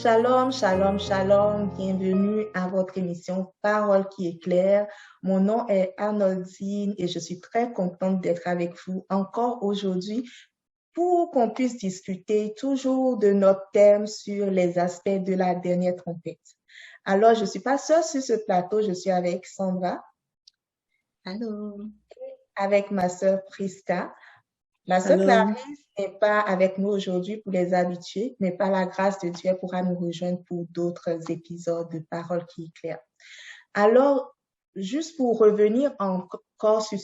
Shalom, shalom, shalom. Bienvenue à votre émission Parole qui éclaire. Mon nom est Arnoldine et je suis très contente d'être avec vous encore aujourd'hui pour qu'on puisse discuter toujours de notre thème sur les aspects de la dernière trompette. Alors, je ne suis pas seule sur ce plateau, je suis avec Sandra, Allô. avec ma sœur Priska. Ma sœur Allô. Clarisse n'est pas avec nous aujourd'hui pour les habitués, mais par la grâce de Dieu, elle pourra nous rejoindre pour d'autres épisodes de Paroles qui éclairent. Alors, juste pour revenir encore sur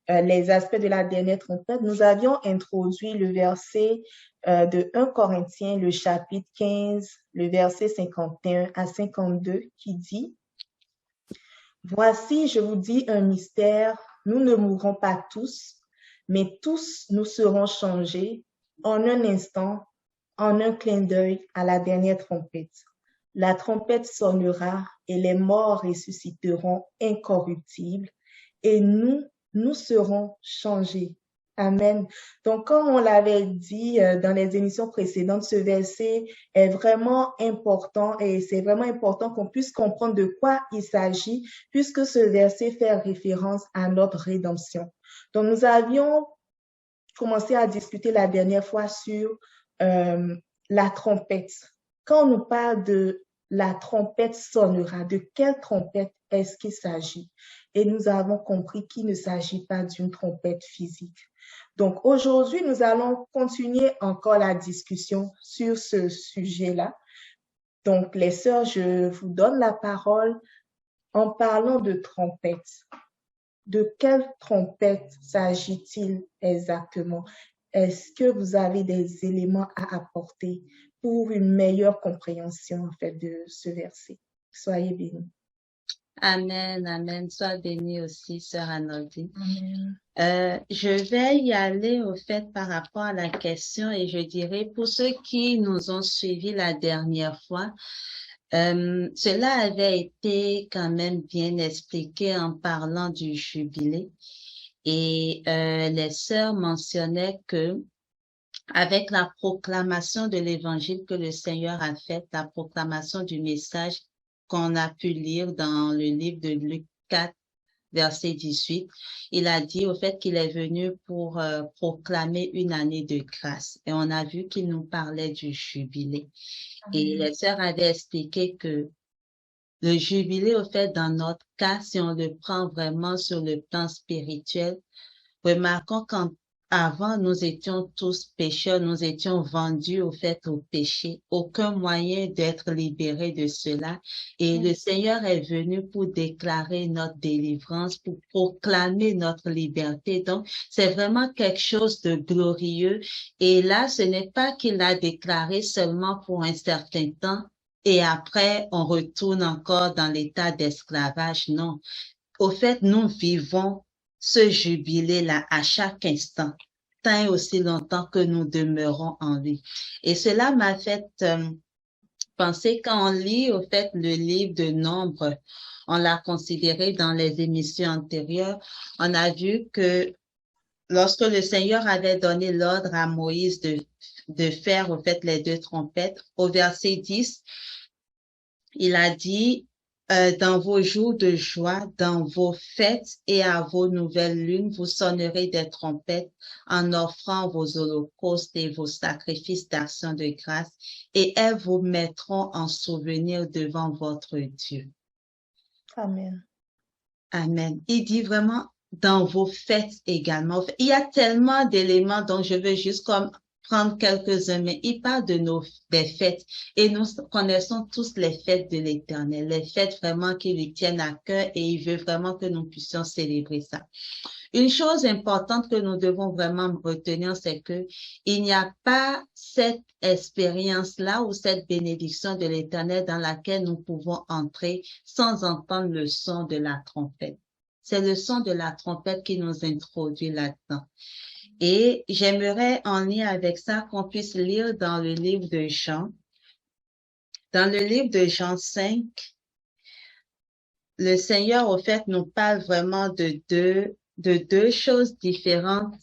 les aspects de la dernière trompette, nous avions introduit le verset de 1 Corinthiens, le chapitre 15, le verset 51 à 52, qui dit: Voici, je vous dis un mystère, nous ne mourrons pas tous, mais tous nous serons changés en un instant, en un clin d'œil à la dernière trompette. La trompette sonnera et les morts ressusciteront incorruptibles et nous serons changés. Amen. Donc, comme on l'avait dit dans les émissions précédentes, ce verset est vraiment important et c'est vraiment important qu'on puisse comprendre de quoi il s'agit puisque ce verset fait référence à notre rédemption. Donc, nous avions commencé à discuter la dernière fois sur la trompette. Quand on nous parle de la trompette sonnera, de quelle trompette est-ce qu'il s'agit? Et nous avons compris qu'il ne s'agit pas d'une trompette physique. Donc aujourd'hui, nous allons continuer encore la discussion sur ce sujet-là. Donc les sœurs, je vous donne la parole en parlant de trompette. De quelle trompette s'agit-il exactement? Est-ce que vous avez des éléments à apporter pour une meilleure compréhension en fait de ce verset? Soyez bénis. Amen, amen. Sois bénie aussi, sœur Arnoldine. Amen. Je vais y aller au fait par rapport à la question et je dirais pour ceux qui nous ont suivis la dernière fois, cela avait été quand même bien expliqué en parlant du jubilé et les sœurs mentionnaient que avec la proclamation de l'évangile que le Seigneur a faite, la proclamation du message qu'on a pu lire dans le livre de Luc 4, verset 18, il a dit au fait qu'il est venu pour proclamer une année de grâce. Et on a vu qu'il nous parlait du jubilé. Et les sœurs avaient expliqué que le jubilé, au fait, dans notre cas, si on le prend vraiment sur le plan spirituel, remarquons qu'avant, nous étions tous pécheurs, nous étions vendus au fait au péché, aucun moyen d'être libérés de cela. Et le Seigneur est venu pour déclarer notre délivrance, pour proclamer notre liberté. Donc, c'est vraiment quelque chose de glorieux. Et là, ce n'est pas qu'il l'a déclaré seulement pour un certain temps et après, on retourne encore dans l'état d'esclavage. Non. Au fait, nous vivons ce jubilé-là à chaque instant, tant et aussi longtemps que nous demeurons en lui. Et cela m'a fait penser quand on lit au fait le livre de Nombres, on l'a considéré dans les émissions antérieures, on a vu que lorsque le Seigneur avait donné l'ordre à Moïse de faire au fait les deux trompettes, au verset 10, il a dit, dans vos jours de joie, dans vos fêtes et à vos nouvelles lunes, vous sonnerez des trompettes en offrant vos holocaustes et vos sacrifices d'action de grâce, et elles vous mettront en souvenir devant votre Dieu. Amen. Amen. Il dit vraiment dans vos fêtes également. Il y a tellement d'éléments dont je veux juste comme prendre quelques-uns, mais il parle des fêtes. Et nous connaissons tous les fêtes de l'Éternel, les fêtes vraiment qui lui tiennent à cœur et il veut vraiment que nous puissions célébrer ça. Une chose importante que nous devons vraiment retenir, c'est que il n'y a pas cette expérience-là ou cette bénédiction de l'Éternel dans laquelle nous pouvons entrer sans entendre le son de la trompette. C'est le son de la trompette qui nous introduit là-dedans. Et j'aimerais en lien avec ça qu'on puisse lire dans le livre de Jean. Dans le livre de Jean 5, le Seigneur, au fait, nous parle vraiment de deux choses différentes.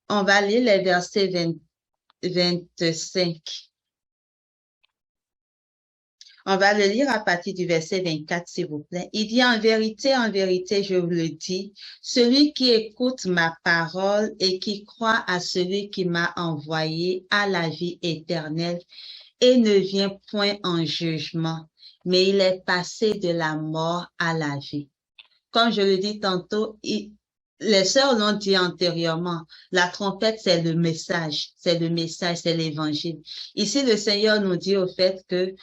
On va lire les versets 25. On va le lire à partir du verset 24, s'il vous plaît. Il dit, en vérité, je vous le dis, celui qui écoute ma parole et qui croit à celui qui m'a envoyé a la vie éternelle et ne vient point en jugement, mais il est passé de la mort à la vie. Comme je le dis tantôt, les sœurs l'ont dit antérieurement, la trompette, c'est le message, c'est l'évangile. Ici, le Seigneur nous dit au fait que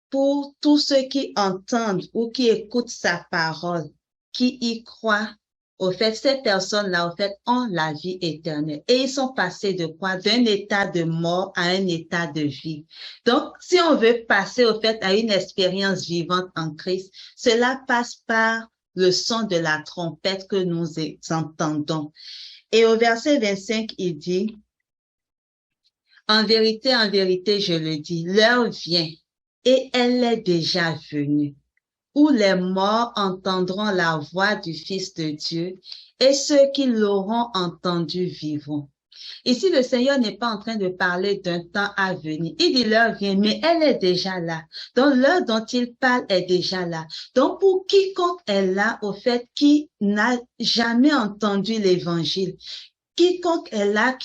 pour tous ceux qui entendent ou qui écoutent sa parole, qui y croient, au fait, ces personnes-là, au fait, ont la vie éternelle. Et ils sont passés de quoi? D'un état de mort à un état de vie. Donc, si on veut passer, au fait, à une expérience vivante en Christ, cela passe par le son de la trompette que nous entendons. Et au verset 25, il dit, en vérité, je le dis, l'heure vient et elle est déjà venue, où les morts entendront la voix du Fils de Dieu et ceux qui l'auront entendu vivront. Ici, le Seigneur n'est pas en train de parler d'un temps à venir. Il dit l'heure vient, mais elle est déjà là. Donc, l'heure dont il parle est déjà là. Donc, pour quiconque est là, au fait, qui n'a jamais entendu l'évangile, quiconque est là,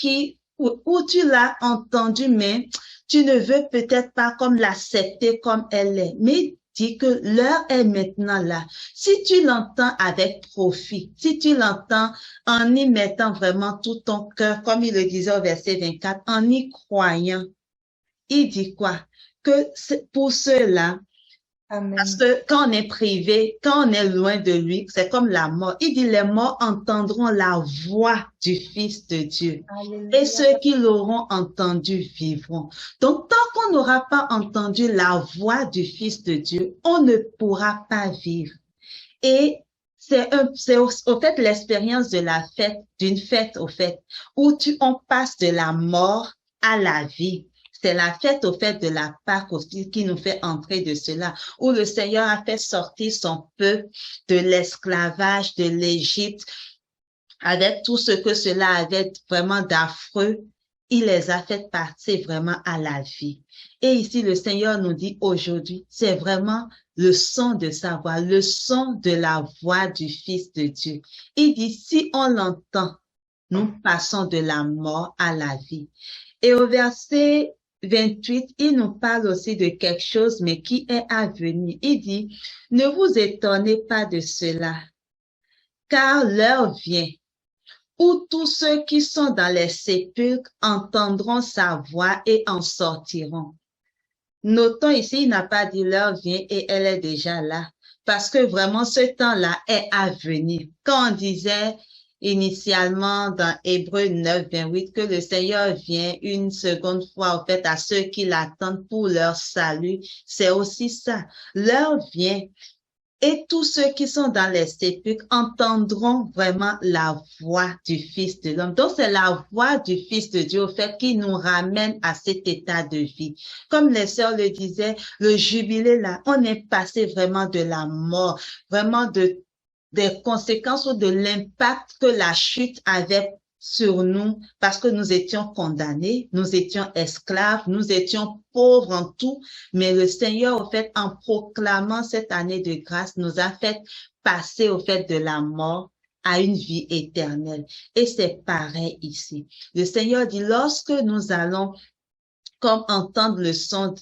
où tu l'as entendu, mais tu ne veux peut-être pas comme l'accepter comme elle est. Mais dit que l'heure est maintenant là. Si tu l'entends avec profit, si tu l'entends en y mettant vraiment tout ton cœur, comme il le disait au verset 24, en y croyant, il dit quoi? Que pour ceux-là, Amen. parce que quand on est privé, quand on est loin de lui, c'est comme la mort. Il dit, les morts entendront la voix du Fils de Dieu. Alléluia. Et ceux qui l'auront entendu vivront. Donc, tant qu'on n'aura pas entendu la voix du Fils de Dieu, on ne pourra pas vivre. Et c'est au fait l'expérience de la fête, d'une fête au fait, où on passe de la mort à la vie. C'est la fête au fait de la Pâque aussi qui nous fait entrer de cela, où le Seigneur a fait sortir son peuple de l'esclavage de l'Égypte, avec tout ce que cela avait vraiment d'affreux. Il les a fait partir vraiment à la vie. Et ici, le Seigneur nous dit aujourd'hui, c'est vraiment le son de sa voix, le son de la voix du Fils de Dieu. Il dit, si on l'entend, nous passons de la mort à la vie. Et au verset 28, il nous parle aussi de quelque chose, mais qui est à venir. Il dit, ne vous étonnez pas de cela, car l'heure vient où tous ceux qui sont dans les sépulcres entendront sa voix et en sortiront. Notons ici, il n'a pas dit l'heure vient et elle est déjà là, parce que vraiment ce temps-là est à venir. Quand on disait initialement dans Hébreux 9, 28 que le Seigneur vient une seconde fois au fait à ceux qui l'attendent pour leur salut, c'est aussi ça. L'heure vient. Et tous ceux qui sont dans les sépulcres entendront vraiment la voix du Fils de l'homme. Donc, c'est la voix du Fils de Dieu, au fait, qui nous ramène à cet état de vie. Comme les sœurs le disaient, le jubilé là, on est passé vraiment de la mort, vraiment des conséquences ou de l'impact que la chute avait sur nous parce que nous étions condamnés, nous étions esclaves, nous étions pauvres en tout, mais le Seigneur, au fait, en proclamant cette année de grâce, nous a fait passer, au fait, de la mort à une vie éternelle. Et c'est pareil ici. Le Seigneur dit, lorsque nous allons comme entendre le son,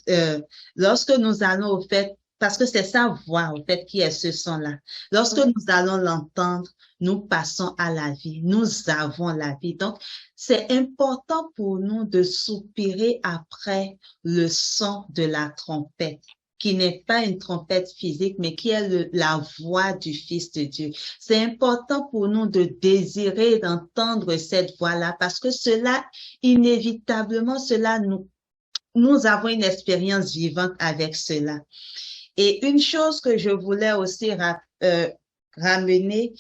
lorsque nous allons, au fait, parce que c'est sa voix, au fait, qui est ce son-là. Lorsque nous allons l'entendre, nous passons à la vie. Nous avons la vie. Donc, c'est important pour nous de soupirer après le son de la trompette, qui n'est pas une trompette physique, mais qui est la voix du Fils de Dieu. C'est important pour nous de désirer d'entendre cette voix-là, parce que cela, inévitablement, cela nous avons une expérience vivante avec cela. Et une chose que je voulais aussi ramener,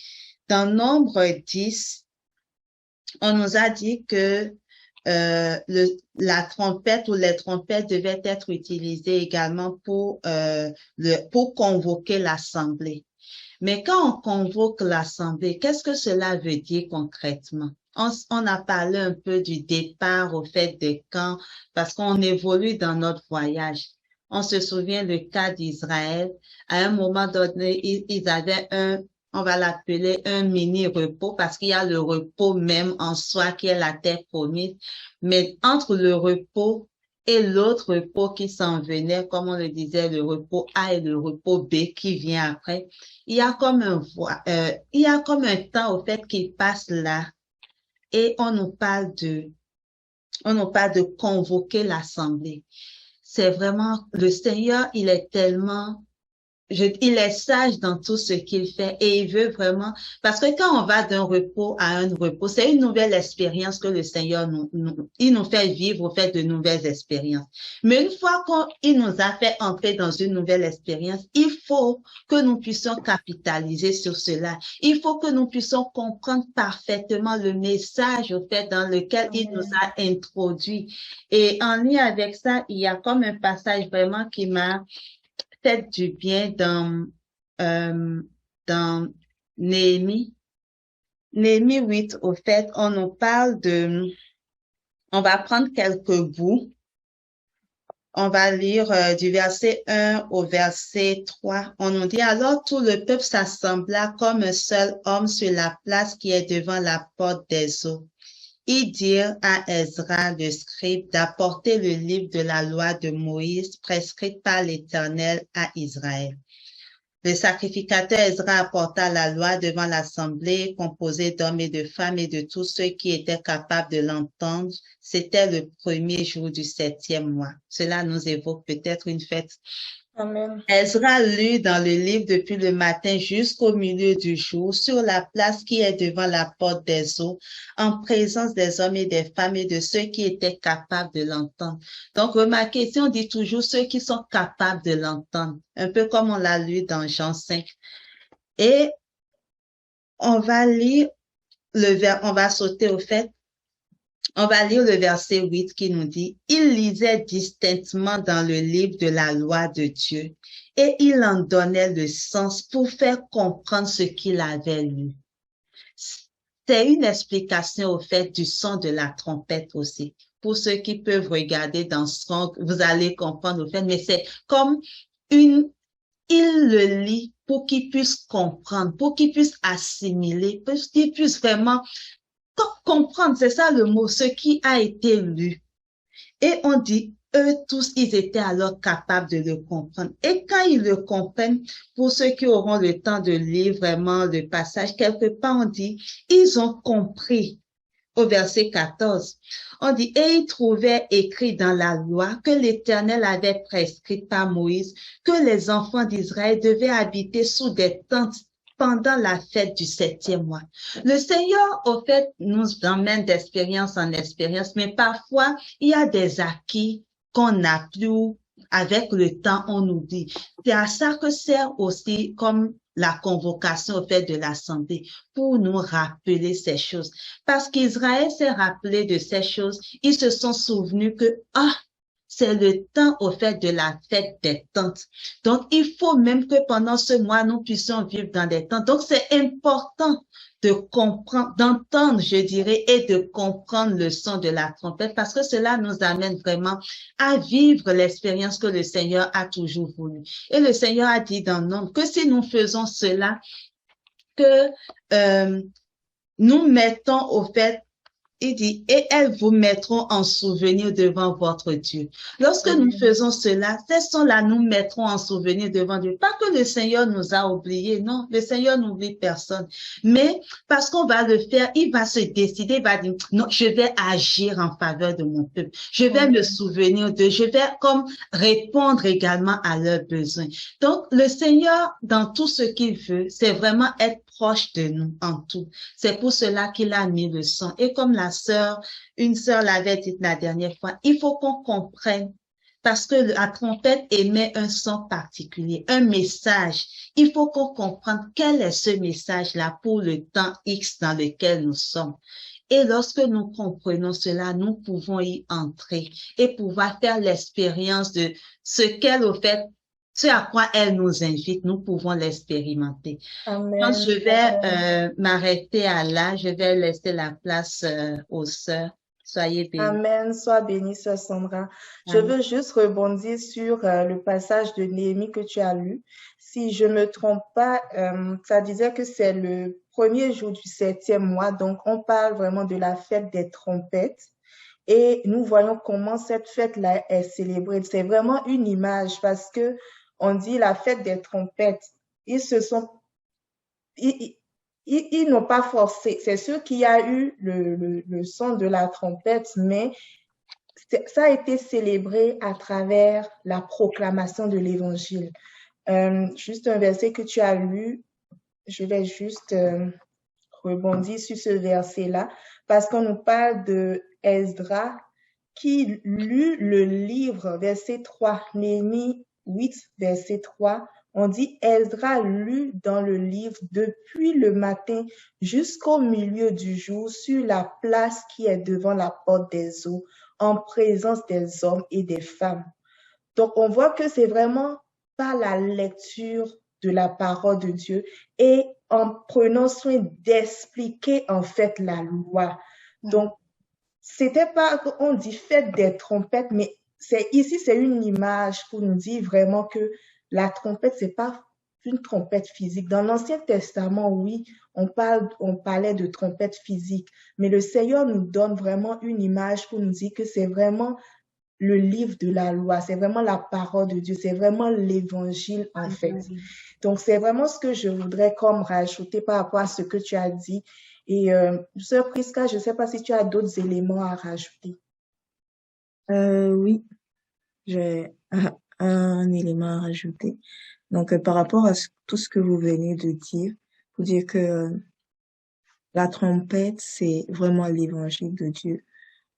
dans Nombre 10, on nous a dit que la trompette ou les trompettes devaient être utilisées également pour convoquer l'assemblée. Mais quand on convoque l'assemblée, qu'est-ce que cela veut dire concrètement? On a parlé un peu du départ au fait des camps parce qu'on évolue dans notre voyage. On se souvient le cas d'Israël. À un moment donné, ils avaient on va l'appeler un mini-repos parce qu'il y a le repos même en soi qui est la terre promise. Mais entre le repos et l'autre repos qui s'en venait, comme on le disait, le repos A et le repos B qui vient après, il y a comme il y a comme un temps au fait qui passe là et on nous parle de convoquer l'assemblée. C'est vraiment, le Seigneur, il est tellement il est sage dans tout ce qu'il fait et il veut vraiment, parce que quand on va d'un repos à un repos, c'est une nouvelle expérience que le Seigneur il nous fait vivre au fait de nouvelles expériences. Mais une fois qu'il nous a fait entrer dans une nouvelle expérience, il faut que nous puissions capitaliser sur cela. Il faut que nous puissions comprendre parfaitement le message au fait dans lequel il nous a introduits. Et en lien avec ça, il y a comme un passage vraiment qui m'a fait du bien dans Néhémie. Néhémie 8, au fait, on nous parle on va prendre quelques bouts. On va lire du verset 1 au verset 3. On nous dit, alors tout le peuple s'assembla comme un seul homme sur la place qui est devant la porte des eaux. Ils dirent à Ezra, le scribe, d'apporter le livre de la loi de Moïse prescrite par l'Éternel à Israël. Le sacrificateur Ezra apporta la loi devant l'assemblée composée d'hommes et de femmes et de tous ceux qui étaient capables de l'entendre. C'était le premier jour du 7e mois. Cela nous évoque peut-être une fête. Amen. Ezra lut dans le livre depuis le matin jusqu'au milieu du jour sur la place qui est devant la porte des eaux, en présence des hommes et des femmes et de ceux qui étaient capables de l'entendre. Donc, remarquez, ici, on dit toujours ceux qui sont capables de l'entendre, un peu comme on l'a lu dans Jean 5. Et on va lire on va sauter au fait. On va lire le verset 8 qui nous dit, « Il lisait distinctement dans le livre de la loi de Dieu et il en donnait le sens pour faire comprendre ce qu'il avait lu. » C'est une explication au fait du son de la trompette aussi. Pour ceux qui peuvent regarder dans ce son, vous allez comprendre au fait, mais c'est comme il le lit pour qu'il puisse comprendre, pour qu'il puisse assimiler, pour qu'il puisse vraiment comprendre, c'est ça le mot, ce qui a été lu. Et on dit, eux tous, ils étaient alors capables de le comprendre. Et quand ils le comprennent, pour ceux qui auront le temps de lire vraiment le passage, quelque part on dit, ils ont compris. Au verset 14, on dit, et ils trouvaient écrit dans la loi que l'Éternel avait prescrit par Moïse que les enfants d'Israël devaient habiter sous des tentes pendant la fête du 7e mois. Le Seigneur, au fait, nous emmène d'expérience en expérience, mais parfois, il y a des acquis qu'on n'a plus. Avec le temps, on oublie. C'est à ça que sert aussi comme la convocation au fait de l'Assemblée, pour nous rappeler ces choses. Parce qu'Israël s'est rappelé de ces choses, ils se sont souvenus que, c'est le temps au fait de la fête des tentes. Donc, il faut même que pendant ce mois, nous puissions vivre dans des tentes. Donc, c'est important de comprendre, d'entendre, je dirais, et de comprendre le son de la trompette parce que cela nous amène vraiment à vivre l'expérience que le Seigneur a toujours voulu. Et le Seigneur a dit dans Nombre que si nous faisons cela, que nous mettons au fait, il dit, et elles vous mettront en souvenir devant votre Dieu. Lorsque nous faisons cela, ces sons-là nous mettront en souvenir devant Dieu. Pas que le Seigneur nous a oubliés, non, le Seigneur n'oublie personne. Mais parce qu'on va le faire, il va se décider, il va dire, non, je vais agir en faveur de mon peuple. Je vais me souvenir d'eux. Je vais comme répondre également à leurs besoins. Donc, le Seigneur, dans tout ce qu'il veut, c'est vraiment être proche de nous en tout. C'est pour cela qu'il a mis le son. Et comme une sœur l'avait dit la dernière fois, il faut qu'on comprenne parce que la trompette émet un son particulier, un message. Il faut qu'on comprenne quel est ce message-là pour le temps X dans lequel nous sommes. Et lorsque nous comprenons cela, nous pouvons y entrer et pouvoir faire l'expérience de ce qu'elle, au fait, ce à quoi elle nous invite, nous pouvons l'expérimenter. Donc, je vais m'arrêter à là. Je vais laisser la place aux sœurs. Soyez bénis. Amen, sois bénie, sœur Sandra. Je Amen. veux juste rebondir sur le passage de Néhémie que tu as lu. Si je me trompe pas, ça disait que c'est le premier jour du 7e mois, donc on parle vraiment de la fête des trompettes. Et nous voyons comment cette fête-là est célébrée. C'est vraiment une image parce que on dit la fête des trompettes. Ils se sont ils, ils n'ont pas forcé. C'est sûr qu'il y a eu le son de la trompette, mais ça a été célébré à travers la proclamation de l'évangile. Juste un verset que tu as lu, je vais juste rebondir sur ce verset-là, parce qu'on nous parle de Esdras qui lut le livre, verset 3, Néhémie 8, verset 3. On dit Esdras lut dans le livre depuis le matin jusqu'au milieu du jour sur la place qui est devant la porte des eaux, en présence des hommes et des femmes. Donc, on voit que c'est vraiment par la lecture de la parole de Dieu et en prenant soin d'expliquer en fait la loi. Donc, c'était pas, on dit fête des trompettes, mais ici, c'est une image pour nous dire vraiment que la trompette, c'est pas une trompette physique. Dans l'Ancien Testament, oui, on parlait de trompette physique, mais le Seigneur nous donne vraiment une image pour nous dire que c'est vraiment le livre de la loi, c'est vraiment la parole de Dieu, c'est vraiment l'évangile en fait. Donc, c'est vraiment ce que je voudrais comme rajouter par rapport à ce que tu as dit. Et sœur Prisca, je ne sais pas si tu as d'autres éléments à rajouter. Oui, j'ai un élément à rajouter. Donc, par rapport à tout ce que vous venez de dire, vous dire que la trompette, c'est vraiment l'évangile de Dieu.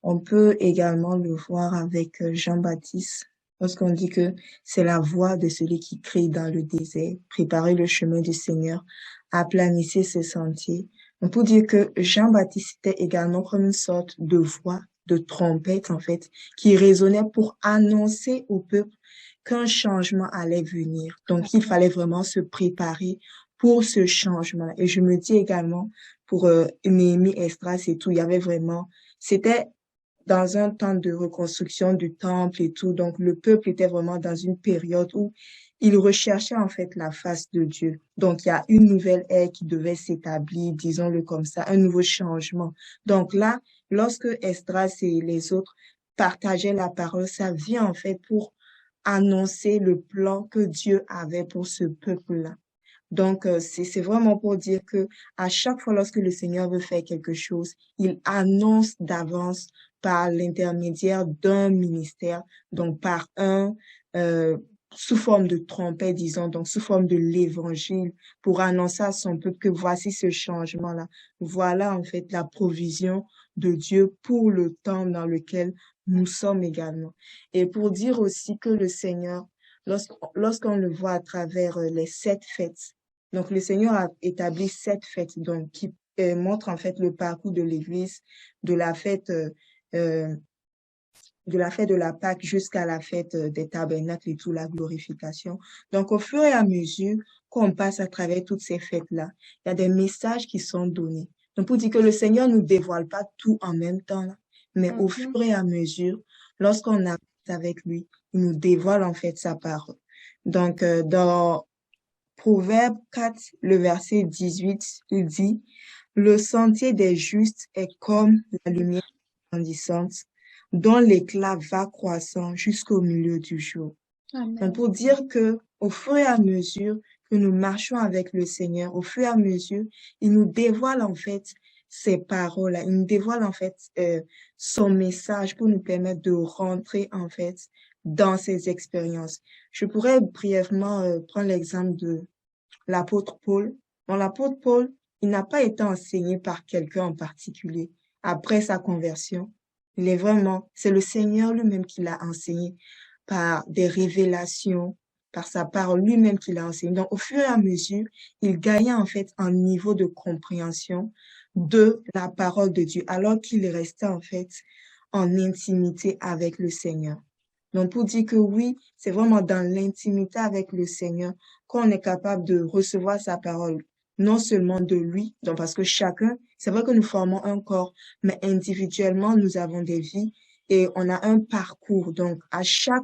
On peut également le voir avec Jean-Baptiste, lorsqu'on dit que c'est la voix de celui qui crie dans le désert, préparer le chemin du Seigneur, aplanissez ses sentiers. On peut dire que Jean-Baptiste était également comme une sorte de voix, de trompette, en fait, qui résonnait pour annoncer au peuple qu'un changement allait venir. Donc, il fallait vraiment se préparer pour ce changement. Et je me dis également, pour Néhémie, Esdras et tout, il y avait vraiment, c'était dans un temps de reconstruction du temple et tout. Donc, le peuple était vraiment dans une période où il recherchait en fait la face de Dieu. Donc, il y a une nouvelle ère qui devait s'établir, disons-le comme ça, un nouveau changement. Donc là, lorsque Esdras et les autres partageaient la parole, ça vient en fait pour annoncer le plan que Dieu avait pour ce peuple-là. Donc, c'est vraiment pour dire que à chaque fois lorsque le Seigneur veut faire quelque chose, il annonce d'avance par l'intermédiaire d'un ministère, donc par sous forme de trompette, disons, donc sous forme de l'évangile, pour annoncer à son peuple que voici ce changement-là. Voilà en fait la provision de Dieu pour le temps dans lequel nous sommes également. Et pour dire aussi que le Seigneur, lorsqu'on le voit à travers les 7 fêtes, donc le Seigneur a établi 7 fêtes, donc qui montrent en fait le parcours de l'Église, de la fête de la Pâque jusqu'à la fête des tabernacles et tout, la glorification. Donc, au fur et à mesure qu'on passe à travers toutes ces fêtes-là, il y a des messages qui sont donnés. Donc, pour dire que le Seigneur ne nous dévoile pas tout en même temps, là, mais au fur et à mesure, lorsqu'on avance avec lui, il nous dévoile en fait sa parole. Donc, dans Proverbe 4, le verset 18, il dit, le sentier des justes est comme la lumière grandissante, dont l'éclat va croissant jusqu'au milieu du jour. Donc, pour dire que au fur et à mesure que nous marchons avec le Seigneur, au fur et à mesure, il nous dévoile en fait ses paroles, il nous dévoile en fait son message pour nous permettre de rentrer en fait dans ces expériences. Je pourrais brièvement prendre l'exemple de l'apôtre Paul. Bon, l'apôtre Paul, il n'a pas été enseigné par quelqu'un en particulier après sa conversion. C'est le Seigneur lui-même qui l'a enseigné par des révélations, par sa parole lui-même qui l'a enseigné. Donc, au fur et à mesure, il gagnait en fait un niveau de compréhension de la parole de Dieu, alors qu'il restait en fait en intimité avec le Seigneur. Donc, pour dire que oui, c'est vraiment dans l'intimité avec le Seigneur qu'on est capable de recevoir sa parole, non seulement de lui, donc parce que chacun C'est vrai que nous formons un corps, mais individuellement, nous avons des vies et on a un parcours. Donc, à chaque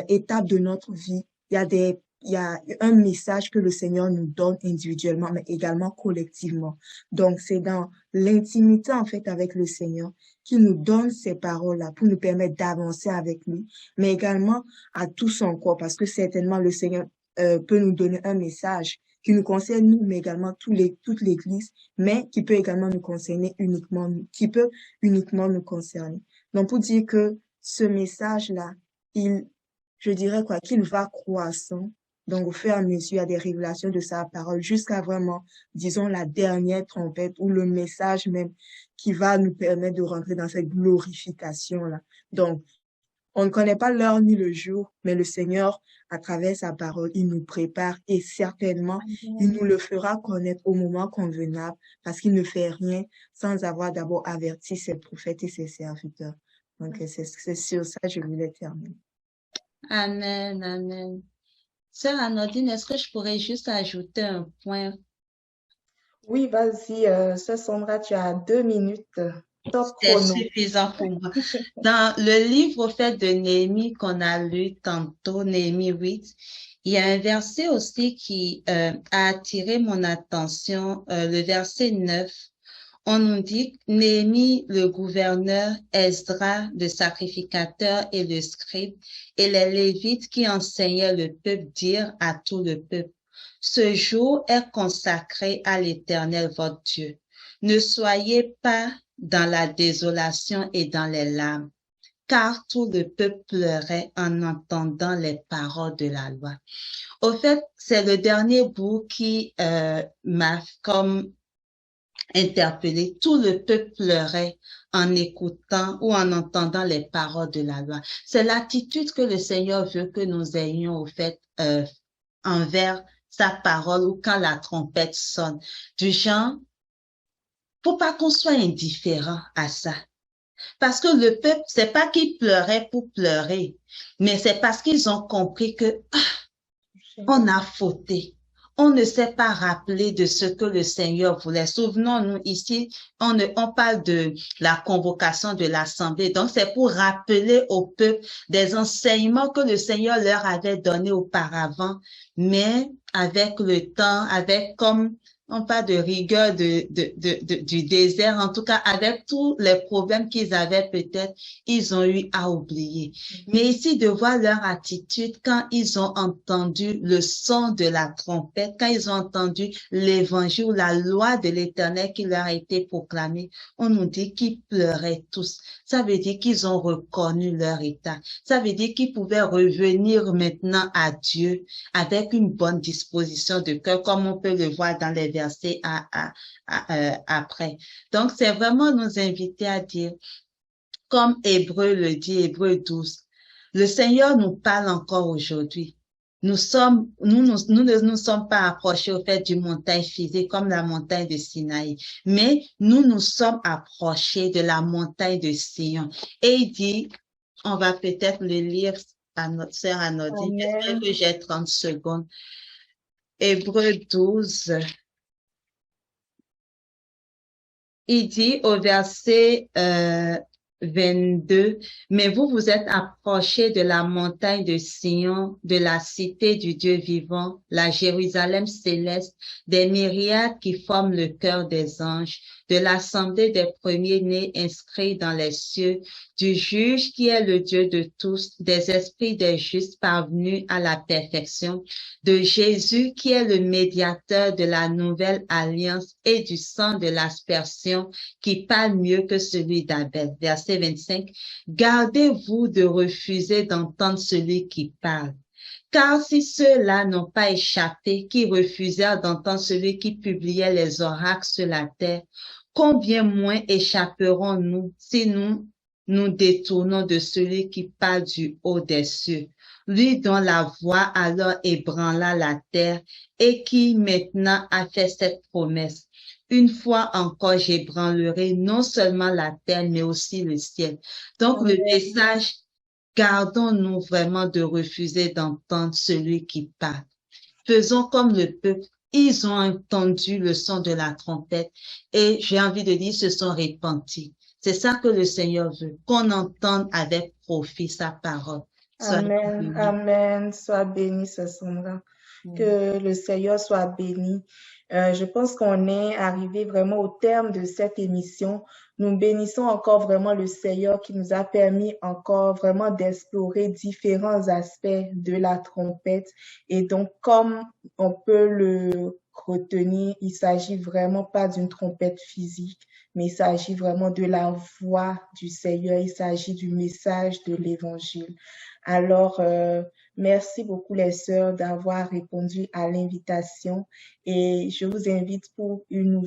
étape de notre vie, il y a un message que le Seigneur nous donne individuellement, mais également collectivement. Donc, c'est dans l'intimité, en fait, avec le Seigneur qui nous donne ces paroles-là pour nous permettre d'avancer avec lui, mais également à tout son corps, parce que certainement le Seigneur peut nous donner un message qui nous concerne nous, mais également toute l'Église, mais qui peut également nous concerner uniquement nous, qui peut uniquement nous concerner. Donc, pour dire que ce message-là, je dirais quoi, qu'il va croissant. Donc, au fur et à mesure, il y a des révélations de sa parole jusqu'à vraiment, disons, la dernière trompette ou le message même qui va nous permettre de rentrer dans cette glorification-là. Donc, on ne connaît pas l'heure ni le jour, mais le Seigneur, à travers sa parole, il nous prépare et certainement, il nous le fera connaître au moment convenable parce qu'il ne fait rien sans avoir d'abord averti ses prophètes et ses serviteurs. Donc, c'est sur ça que je voulais terminer. Amen, amen. Sœur Anodine, est-ce que je pourrais juste ajouter un point? Oui, vas-y, Sœur Sandra, tu as 2 minutes. Top C'est chrono. suffisant pour moi. Dans le livre, au fait, de Néhémie qu'on a lu tantôt, Néhémie 8, il y a un verset aussi qui a attiré mon attention, le verset 9. On nous dit, Néhémie, le gouverneur, Esdras, le sacrificateur et le scribe, et les Lévites qui enseignaient le peuple dirent à tout le peuple, ce jour est consacré à l'Éternel votre Dieu. Ne soyez pas dans la désolation et dans les larmes, car tout le peuple pleurait en entendant les paroles de la loi. Au fait, c'est le dernier bout qui m'a comme interpellé. Tout le peuple pleurait en écoutant ou en entendant les paroles de la loi. C'est l'attitude que le Seigneur veut que nous ayons au fait envers sa parole ou quand la trompette sonne. Du genre, faut pas qu'on soit indifférent à ça. Parce que le peuple, c'est pas qu'ils pleuraient pour pleurer, mais c'est parce qu'ils ont compris que on a fauté. On ne s'est pas rappelé de ce que le Seigneur voulait. Souvenons-nous ici, on parle de la convocation de l'Assemblée. Donc, c'est pour rappeler au peuple des enseignements que le Seigneur leur avait donnés auparavant, mais avec le temps, avec comme on parle de rigueur du désert, en tout cas, avec tous les problèmes qu'ils avaient peut-être, ils ont eu à oublier. Mais ici, de voir leur attitude quand ils ont entendu le son de la trompette, quand ils ont entendu l'évangile ou la loi de l'Éternel qui leur a été proclamée, on nous dit qu'ils pleuraient tous. Ça veut dire qu'ils ont reconnu leur état. Ça veut dire qu'ils pouvaient revenir maintenant à Dieu avec une bonne disposition de cœur, comme on peut le voir dans les versets après. Donc, c'est vraiment nous inviter à dire, comme Hébreu le dit, Hébreu 12, le Seigneur nous parle encore aujourd'hui. Nous ne nous sommes pas approchés au fait d'une montagne physique comme la montagne de Sinaï, mais nous nous sommes approchés de la montagne de Sion. Et il dit, on va peut-être le lire à notre sœur Anodine, j'espère que j'ai 30 secondes. Hébreu 12. Il dit au verset 22, mais vous vous êtes approchés de la montagne de Sion, de la cité du Dieu vivant, la Jérusalem céleste, des myriades qui forment le cœur des anges, de l'assemblée des premiers-nés inscrits dans les cieux, du juge qui est le Dieu de tous, des esprits des justes parvenus à la perfection, de Jésus qui est le médiateur de la nouvelle alliance et du sang de l'aspersion qui parle mieux que celui d'Abel. Verset 25. Gardez-vous de refuser d'entendre celui qui parle. Car si ceux-là n'ont pas échappé, qui refusèrent d'entendre celui qui publiait les oracles sur la terre, combien moins échapperons-nous si nous nous détournons de celui qui parle du haut des cieux, lui dont la voix alors ébranla la terre et qui maintenant a fait cette promesse. Une fois encore, j'ébranlerai non seulement la terre, mais aussi le ciel. Donc, le message, gardons-nous vraiment de refuser d'entendre celui qui parle. Faisons comme le peuple. ils ont entendu le son de la trompette et j'ai envie de dire, se sont repentis. C'est ça que le Seigneur veut, qu'on entende avec profit sa parole. Soyez Amen, bénis. amen. Sois béni, Sœur Sandra. Que le Seigneur soit béni. Je pense qu'on est arrivé vraiment au terme de cette émission. Nous bénissons encore vraiment le Seigneur qui nous a permis encore vraiment d'explorer différents aspects de la trompette. Et donc, comme on peut le retenir, il s'agit vraiment pas d'une trompette physique, mais il s'agit vraiment de la voix du Seigneur. Il s'agit du message de l'Évangile. Alors, merci beaucoup les sœurs d'avoir répondu à l'invitation et je vous invite pour une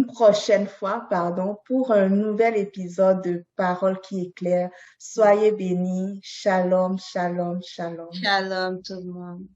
prochaine fois, pardon, pour un nouvel épisode de Parole qui éclaire. Soyez bénis. Shalom, shalom, shalom. Shalom tout le monde.